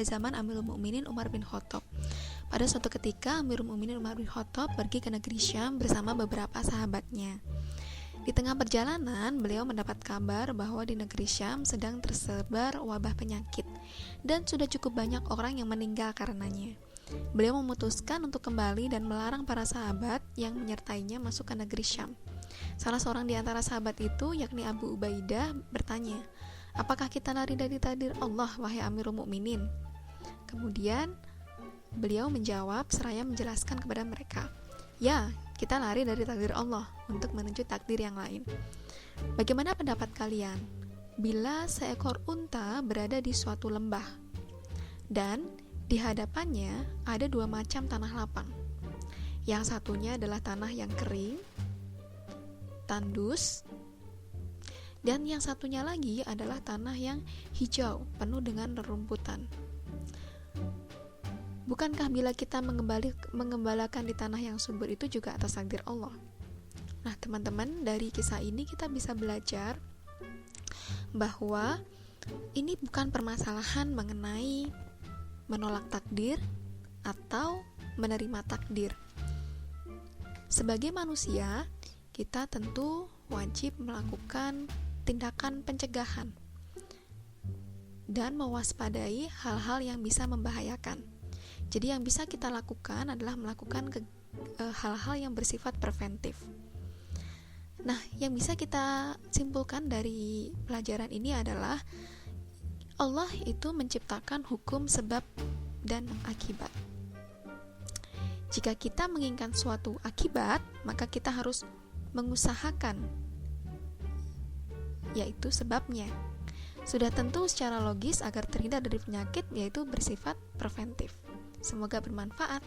zaman Amirul Mukminin Umar bin Khattab. Pada suatu ketika Amirul Mukminin Umar bin Khattab pergi ke negeri Syam bersama beberapa sahabatnya. Di tengah perjalanan, beliau mendapat kabar bahwa di negeri Syam sedang tersebar wabah penyakit dan sudah cukup banyak orang yang meninggal karenanya. Beliau memutuskan untuk kembali dan melarang para sahabat yang menyertainya masuk ke negeri Syam. Salah seorang di antara sahabat itu, yakni Abu Ubaidah, bertanya, "Apakah kita lari dari takdir Allah, wahai Amirul Mukminin?" Kemudian beliau menjawab seraya menjelaskan kepada mereka, "Ya, kita lari dari takdir Allah untuk menuju takdir yang lain. Bagaimana pendapat kalian bila seekor unta berada di suatu lembah dan di hadapannya ada dua macam tanah lapang. Yang satunya adalah tanah yang kering, tandus, dan yang satunya lagi adalah tanah yang hijau, penuh dengan rerumputan. Bukankah bila kita mengembalakan di tanah yang subur itu juga atas takdir Allah?" Nah, teman-teman, dari kisah ini kita bisa belajar bahwa ini bukan permasalahan mengenai menolak takdir atau menerima takdir. Sebagai manusia, kita tentu wajib melakukan tindakan pencegahan dan mewaspadai hal-hal yang bisa membahayakan. Jadi yang bisa kita lakukan adalah melakukan hal-hal yang bersifat preventif. Nah, yang bisa kita simpulkan dari pelajaran ini adalah Allah itu menciptakan hukum sebab dan akibat. Jika kita menginginkan suatu akibat, maka kita harus mengusahakan, yaitu sebabnya. Sudah tentu secara logis agar terhindar dari penyakit, yaitu bersifat preventif. Semoga bermanfaat.